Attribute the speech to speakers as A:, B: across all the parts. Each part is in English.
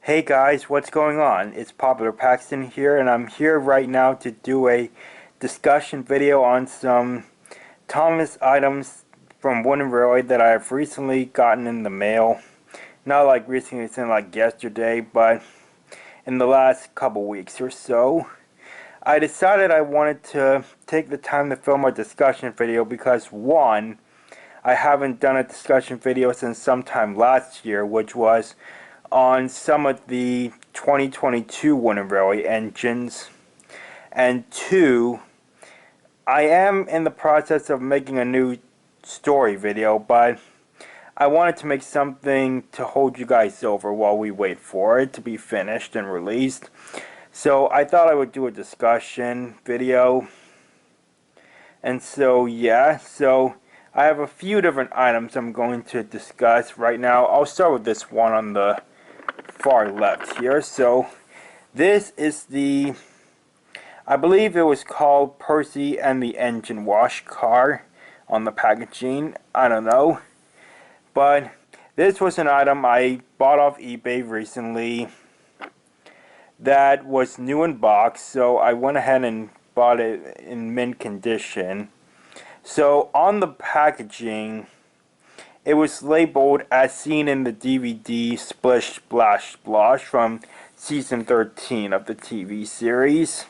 A: Hey guys, what's going on? It's Popular Paxton here, and I'm here right now to do a discussion video on some Thomas items from Wooden Railway that I've recently gotten in the mail. Not like recently, it's in like yesterday, but in the last couple weeks or so. I decided I wanted to take the time to film a discussion video because one, I haven't done a discussion video since sometime last year, which was on some of the 2022 Wooden Railway engines, and two, I am in the process of making a new story video, but I wanted to make something to hold you guys over while we wait for it to be finished and released. So I thought I would do a discussion video, and so yeah, so I have a few different items I'm going to discuss right now. I'll start with this one on the far left here. So this is the, I believe it was called Percy and the Engine Wash Car on the packaging. I don't know, but this was an item I bought off eBay recently that was new in box, so I went ahead and bought it in mint condition. So on the packaging, it was labeled as seen in the DVD Splish Splash Splosh from season 13 of the TV series.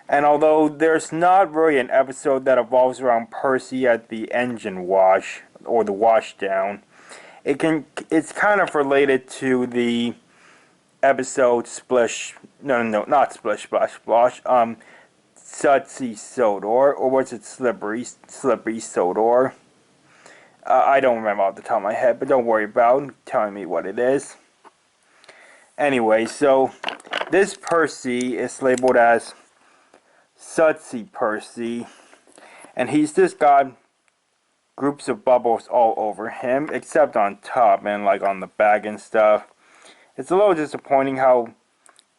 A: And although there's not really an episode that evolves around Percy at the engine wash or the washdown, it's kind of related to the episode not Splish Splash Splosh, Slippy Sodor, or was it Slippy Sodor? I don't remember off the top of my head, but don't worry about telling me what it is. Anyway, so this Percy is labeled as Sudsy Percy, and he's just got groups of bubbles all over him, except on top and like on the back and stuff. It's a little disappointing how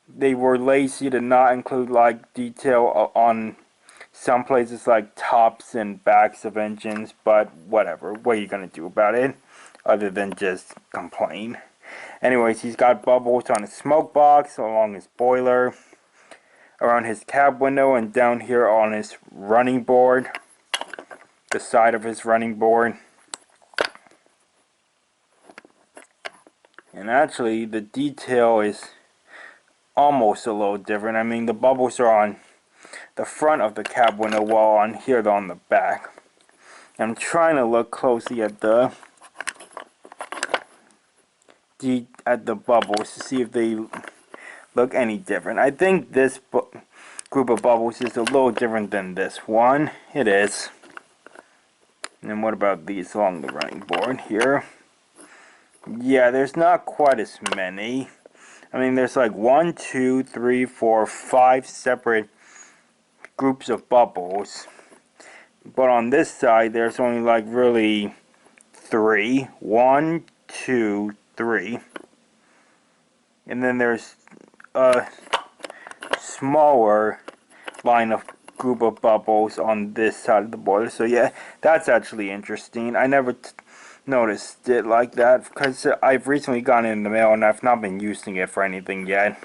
A: they were lazy to not include like detail on some places like tops and backs of engines, but whatever. What are you going to do about it other than just complain? Anyways, he's got bubbles on his smoke box, along his boiler, around his cab window, and down here on his running board, the side of his running board. And actually, the detail is almost a little different. I mean, the bubbles are on the front of the cab window, while on here they're on the back. I'm trying to look closely at the bubbles to see if they look any different. I think this group of bubbles is a little different than this one. It is. And then what about these along the running board here? Yeah, there's not quite as many. I mean, there's like 1, 2, 3, 4, 5 separate groups of bubbles, but on this side there's only like really 3. 1, 2, 3, and then there's a smaller line of group of bubbles on this side of the boiler. So yeah, that's actually interesting. I never noticed it like that because I've recently gotten it in the mail and I've not been using it for anything yet.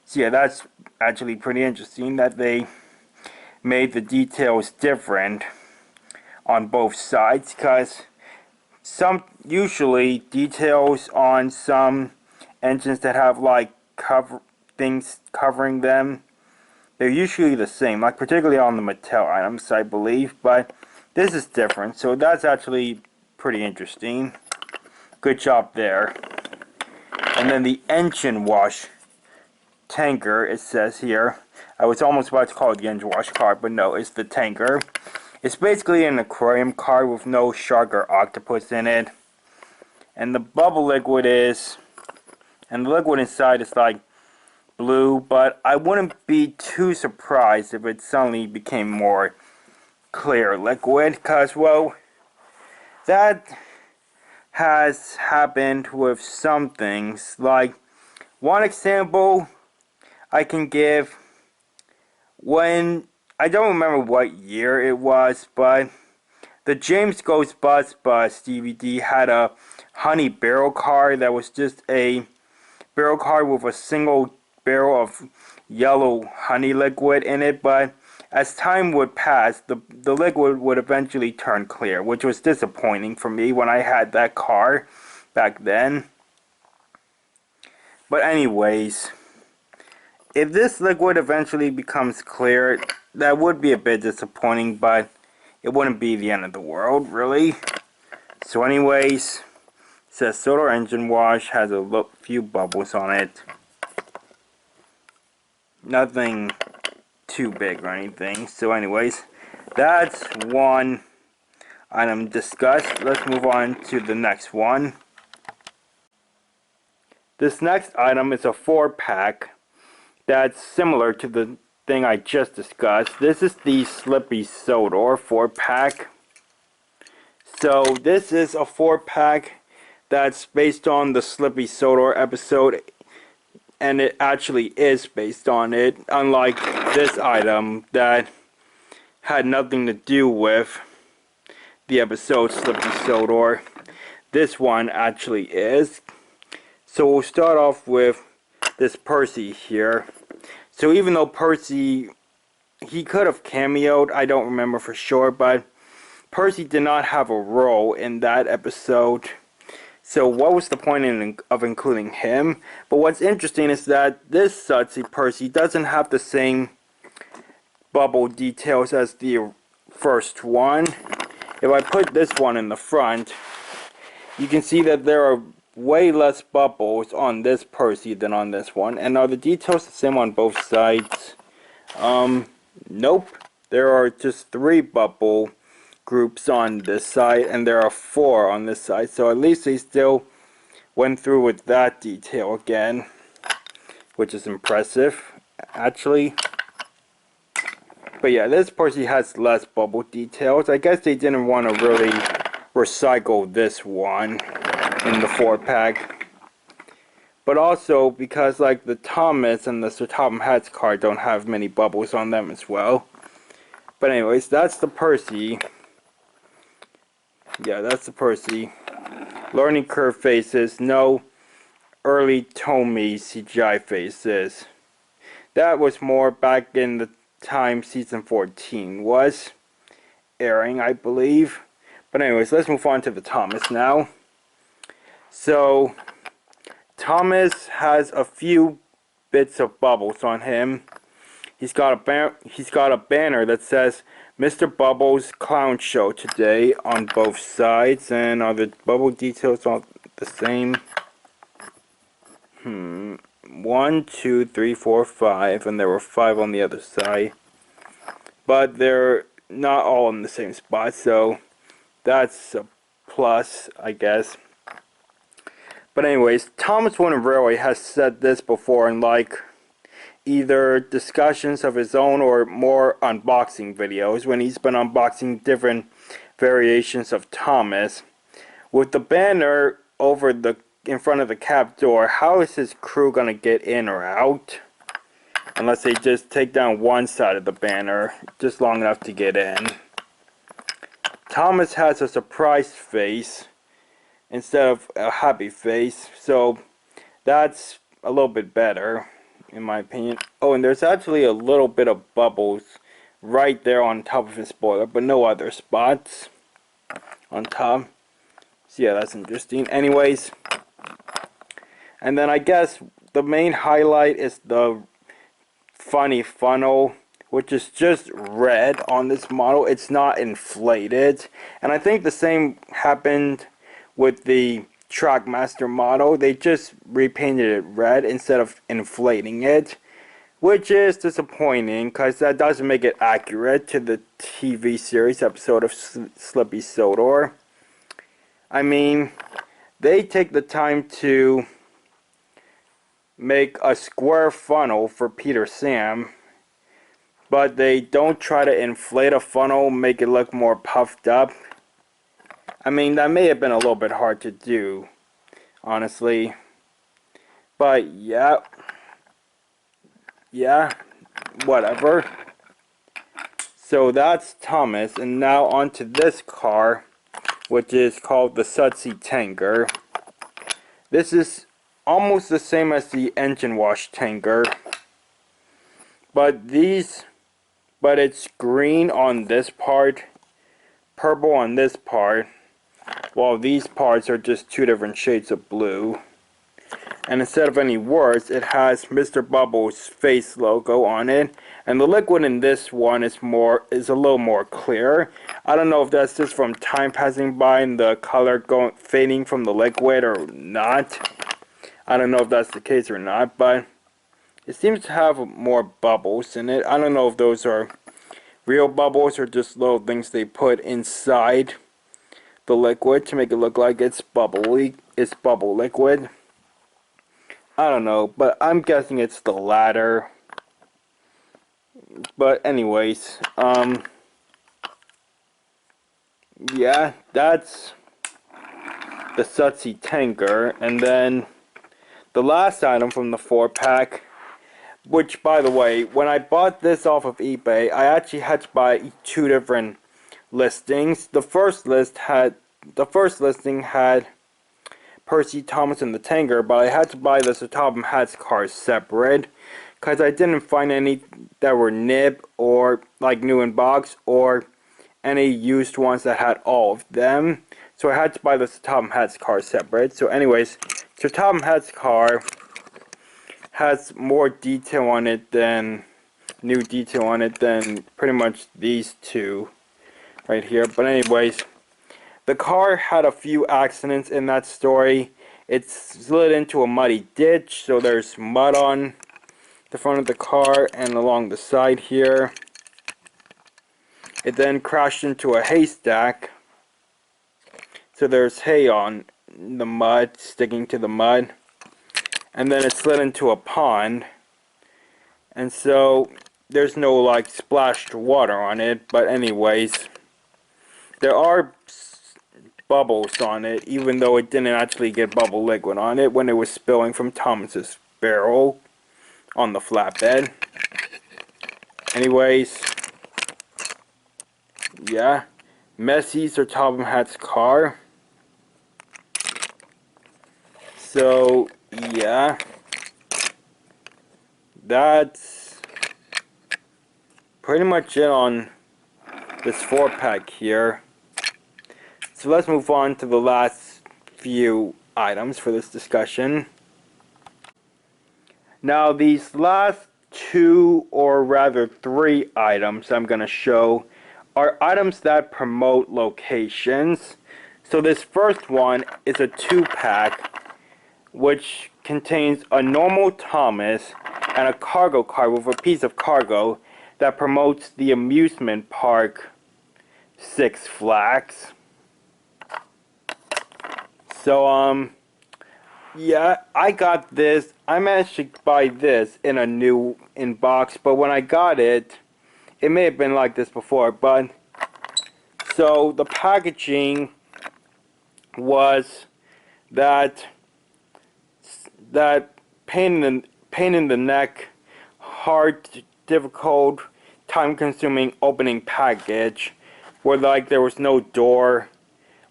A: So yeah, that's actually pretty interesting that they made the details different on both sides, because usually details on some engines that have like things covering them, they're usually the same, like particularly on the Mattel items, I believe, but this is different, so that's actually pretty interesting. Good job there. And then the engine wash tanker, it says here. I was almost about to call it the engine wash car, but no, it's the tanker. It's basically an aquarium car with no shark or octopus in it. And the bubble liquid and the liquid inside is like blue, but I wouldn't be too surprised if it suddenly became more clear liquid, because, well, that has happened with some things. Like, one example I can give, when, I don't remember what year it was, but the James Goes Bust DVD had a honey barrel car that was just a barrel card with a single barrel of yellow honey liquid in it, but as time would pass, the liquid would eventually turn clear, which was disappointing for me when I had that car back then. But anyways, if this liquid eventually becomes clear, that would be a bit disappointing, but it wouldn't be the end of the world, really. So anyways, it says Sodor engine wash, has a few bubbles on it. Nothing too big or anything. So anyways, that's one item discussed. Let's move on to the next one. This next item is a 4-pack that's similar to the thing I just discussed. This is the Slippy Sodor 4-pack. So this is a 4-pack that's based on the Slippy Sodor episode, and it actually is based on it, unlike this item that had nothing to do with the episode Slippy Sodor. This one actually is. So we'll start off with this Percy here. So even though Percy, he could have cameoed, I don't remember for sure, but Percy did not have a role in that episode. So what was the point of including him? But what's interesting is that this Sudsy Percy doesn't have the same bubble details as the first one. If I put this one in the front, you can see that there are way less bubbles on this Percy than on this one. And are the details the same on both sides? Nope. There are just 3 bubble groups on this side, and there are 4 on this side. So at least they still went through with that detail again, which is impressive, actually. But yeah, this Percy has less bubble details. I guess they didn't want to really recycle this one in the 4-pack. But also because like the Thomas and the Sir Topham Hatt's card don't have many bubbles on them as well. But anyways, that's the Percy. Yeah, that's the Percy. Learning curve faces, no early Tommy CGI faces. That was more back in the time season 14 was airing, I believe. But anyways, let's move on to the Thomas now. So Thomas has a few bits of bubbles on him. He's got a banner that says Mr. Bubbles Clown Show today on both sides. And are the bubble details all the same? 1, 2, 3, 4, 5, and there were 5 on the other side. But they're not all in the same spot, so that's a plus, I guess. But anyways, Thomas Wooden Railway has said this before in like either discussions of his own or more unboxing videos when he's been unboxing different variations of Thomas. With the banner over in front of the cab door, how is his crew gonna get in or out? Unless they just take down one side of the banner just long enough to get in. Thomas has a surprised face instead of a happy face, so that's a little bit better in my opinion. Oh, and there's actually a little bit of bubbles right there on top of his spoiler, but no other spots on top. So yeah, that's interesting. Anyways, and then I guess the main highlight is the funny funnel, which is just red on this model. It's not inflated, and I think the same happened with the Trackmaster model. They just repainted it red instead of inflating it, which is disappointing because that doesn't make it accurate to the TV series episode of Slippy Sodor. I mean, they take the time to make a square funnel for Peter Sam, but they don't try to inflate a funnel, make it look more puffed up. I mean, that may have been a little bit hard to do, honestly. But yeah, whatever. So that's Thomas, and now onto this car, which is called the Sudsy Tanker. This is almost the same as the engine wash tanker, but it's green on this part, purple on this part, while these parts are just two different shades of blue. And instead of any words, it has Mr. Bubble's face logo on it. And the liquid in this one is a little more clear. I don't know if that's just from time passing by and the color fading from the liquid or not. I don't know if that's the case or not, but it seems to have more bubbles in it. I don't know if those are real bubbles or just little things they put inside the liquid to make it look like it's bubble liquid. I don't know, but I'm guessing it's the latter. But anyways, yeah, that's the Sutzy tanker. And then the last item from the 4-pack, which, by the way, when I bought this off of eBay, I actually had to buy 2 different listings. The first listing had Percy, Thomas, and the tanker, but I had to buy the Sir Topham Hatt's cars separate because I didn't find any that were nib or like new in box or any used ones that had all of them. So I had to buy the Sir Topham Hatt's car separate. So anyways, Sir Topham Hatt's car has more detail on it than pretty much these two right here. But anyways, the car had a few accidents in that story. It slid into a muddy ditch, so there's mud on the front of the car and along the side here. It then crashed into a haystack, so there's hay on the mud, sticking to the mud. And then it slid into a pond, and so there's no like splashed water on it. But anyways, there are bubbles on it, even though it didn't actually get bubble liquid on it when it was spilling from Thomas's barrel on the flatbed. Anyways, yeah, messy Sir Topham Hatt's car. So yeah, that's pretty much it on this 4-pack here. So let's move on to the last few items for this discussion. Now these last 2, or rather 3 items I'm going to show are items that promote locations. So this first one is a 2-pack which contains a normal Thomas and a cargo card with a piece of cargo that promotes the amusement park Six Flags. So, yeah, I got this. I managed to buy this in a new box, but when I got it, it may have been like this before, but so the packaging was that pain in the neck, hard, difficult, time-consuming opening package, where like there was no door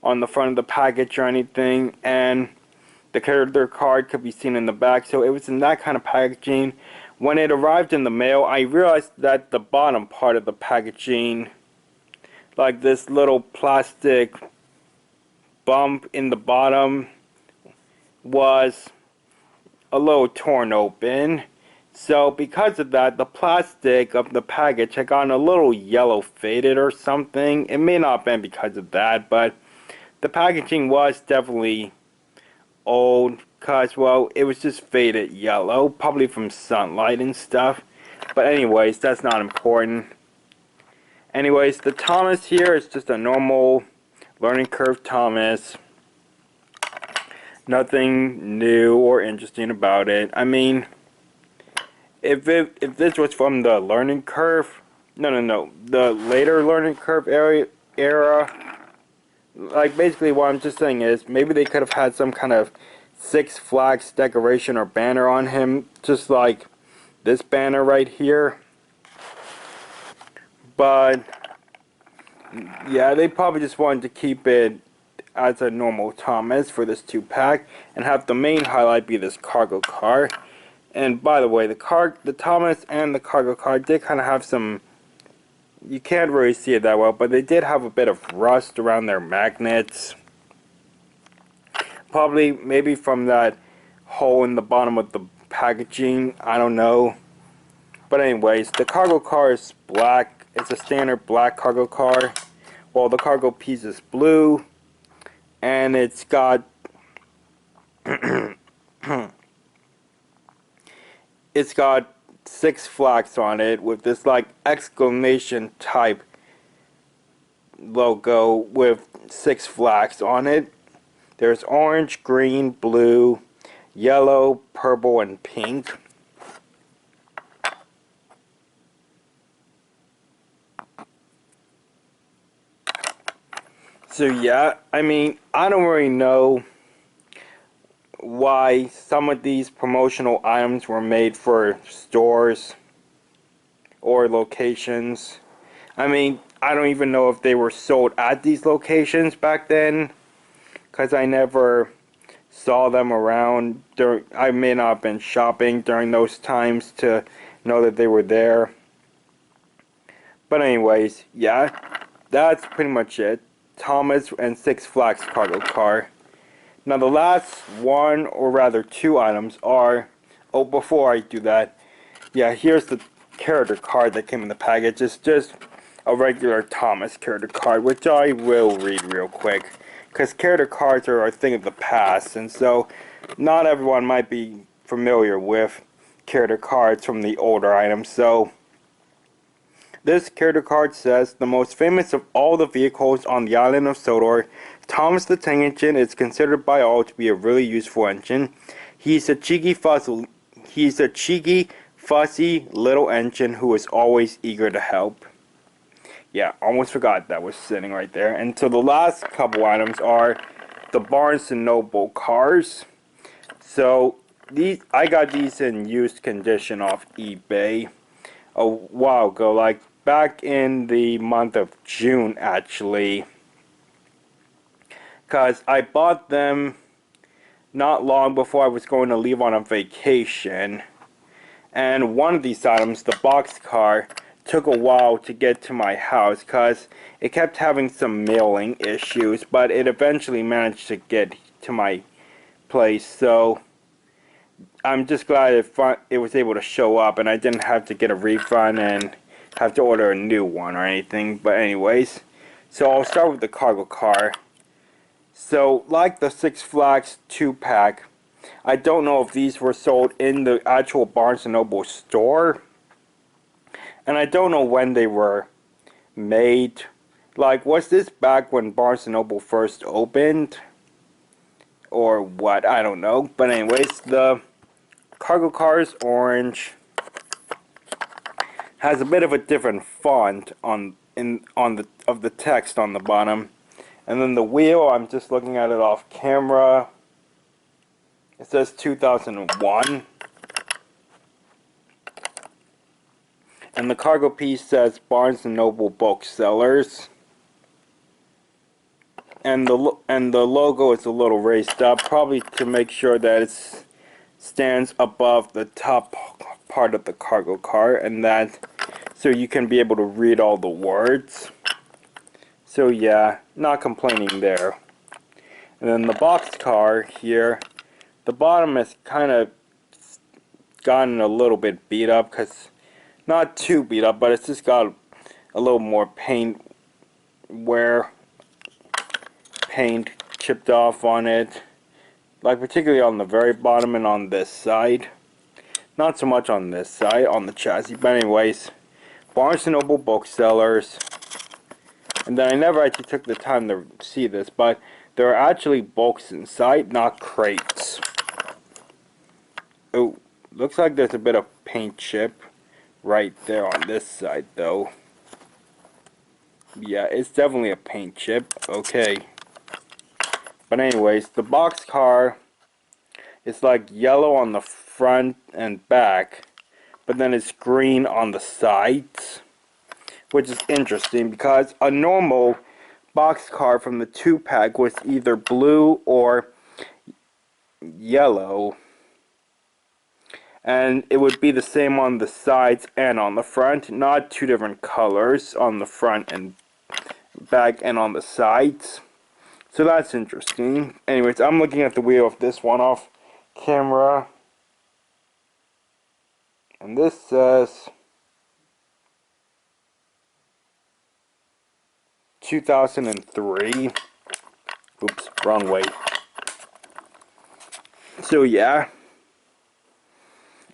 A: on the front of the package or anything, and the character card could be seen in the back. So it was in that kind of packaging. When it arrived in the mail, I realized that the bottom part of the packaging, like this little plastic bump in the bottom, was a little torn open. So because of that, the plastic of the package had gotten a little yellow faded or something. It may not have been because of that, but the packaging was definitely old because, well, it was just faded yellow, probably from sunlight and stuff. But anyways, that's not important. Anyways, the Thomas here is just a normal learning curve Thomas. Nothing new or interesting about it. I mean, if this was from the learning curve, the later learning curve era, like basically what I'm just saying is maybe they could have had some kind of Six Flags decoration or banner on him, just like this banner right here. But yeah, they probably just wanted to keep it as a normal Thomas for this 2-pack, and have the main highlight be this cargo car. And by the way, the Thomas and the cargo car did kind of have some, you can't really see it that well, but they did have a bit of rust around their magnets. Probably maybe from that hole in the bottom of the packaging, I don't know. But anyways, the cargo car is black. It's a standard black cargo car, while the cargo piece is blue, and it's got it's got 6 flags on it with this like exclamation type logo with 6 flags on it. There's orange, green, blue, yellow, purple, and pink. So yeah, I mean, I don't really know why some of these promotional items were made for stores or locations. I mean, I don't even know if they were sold at these locations back then, because I never saw them around. I may not have been shopping during those times to know that they were there. But anyways, yeah, that's pretty much it. Thomas and Six Flags cargo car. Now the last one, or rather 2 items are, oh, before I do that, yeah, here's the character card that came in the package. It's just a regular Thomas character card, which I will read real quick, because character cards are a thing of the past, and so not everyone might be familiar with character cards from the older items. So this character card says, the most famous of all the vehicles on the island of Sodor, Thomas the Tank Engine is considered by all to be a really useful engine. He's a cheeky, fussy little engine who is always eager to help. Yeah, almost forgot that was sitting right there. And so the last couple items are the Barnes & Noble cars. So I got these in used condition off eBay a while ago, like back in the month of June actually, because I bought them not long before I was going to leave on a vacation, and one of these items, the box car, took a while to get to my house because it kept having some mailing issues, but it eventually managed to get to my place. So I'm just glad it was able to show up and I didn't have to get a refund and have to order a new one or anything. But anyways, so I'll start with the cargo car. So like the Six Flags 2-pack, I don't know if these were sold in the actual Barnes & Noble store, and I don't know when they were made. Like, was this back when Barnes & Noble first opened? Or what? I don't know. But anyways, the cargo car is orange. Has a bit of a different font of the text on the bottom. And then the wheel, I'm just looking at it off camera. It says 2001. And the cargo piece says Barnes & Noble Booksellers. And the logo is a little raised up, probably to make sure that it stands above the top part of the cargo car, and that so you can be able to read all the words. So yeah, not complaining there. And then the box car here, the bottom has kind of gotten a little bit beat up, because not too beat up, but it's just got a little more paint chipped off on it, like particularly on the very bottom and on this side. Not so much on this side, on the chassis, but anyways, Barnes & Noble Booksellers. And then I never actually took the time to see this, but there are actually books inside, not crates. Oh, looks like there's a bit of paint chip right there on this side though. Yeah, it's definitely a paint chip. Okay. But anyways, the box car is like yellow on the front and back, but then it's green on the sides, which is interesting because a normal box card from the 2-pack was either blue or yellow. And it would be the same on the sides and on the front, not two different colors on the front and back and on the sides. So that's interesting. Anyways, I'm looking at the wheel of this one off camera. And this says 2003. Oops, wrong way. So yeah.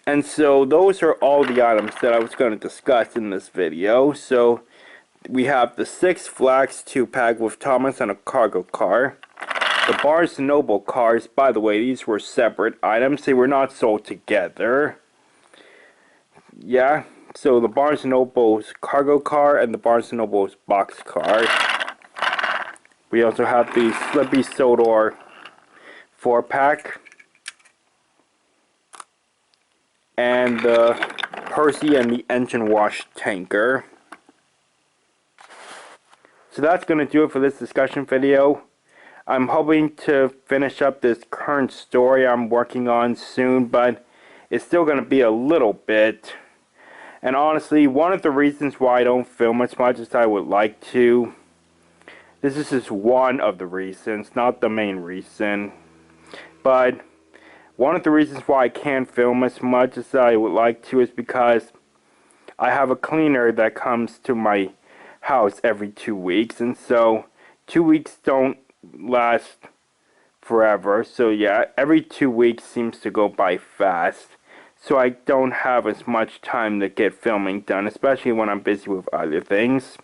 A: And so those are all the items that I was going to discuss in this video. So we have the Six Flags 2-pack with Thomas and a cargo car. The Barnes & Noble cars, by the way, these were separate items. They were not sold together. Yeah, so the Barnes & Noble's cargo car and the Barnes & Noble's box car. We also have the Slippy Sodor 4-pack. And the Percy and the engine wash tanker. So that's going to do it for this discussion video. I'm hoping to finish up this current story I'm working on soon, but it's still going to be a little bit. And honestly, one of the reasons why I don't film as much as I would like to, this is just one of the reasons, not the main reason, but one of the reasons why I can't film as much as I would like to is because I have a cleaner that comes to my house every 2 weeks, and so 2 weeks don't last forever. So yeah, every 2 weeks seems to go by fast, so I don't have as much time to get filming done, especially when I'm busy with other things.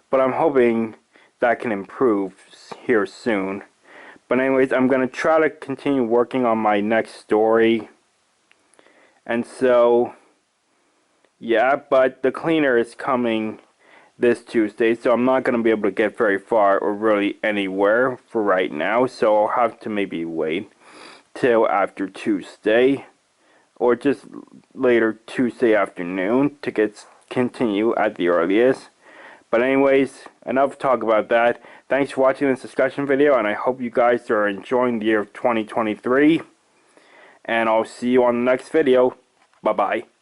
A: But I'm hoping that can improve here soon. But anyways, I'm going to try to continue working on my next story. And so, yeah, but the cleaner is coming this Tuesday, so I'm not going to be able to get very far or really anywhere for right now. So I'll have to maybe wait till after Tuesday, or just later Tuesday afternoon to continue at the earliest. But anyways, enough talk about that. Thanks for watching this discussion video, and I hope you guys are enjoying the year of 2023. And I'll see you on the next video. Bye-bye.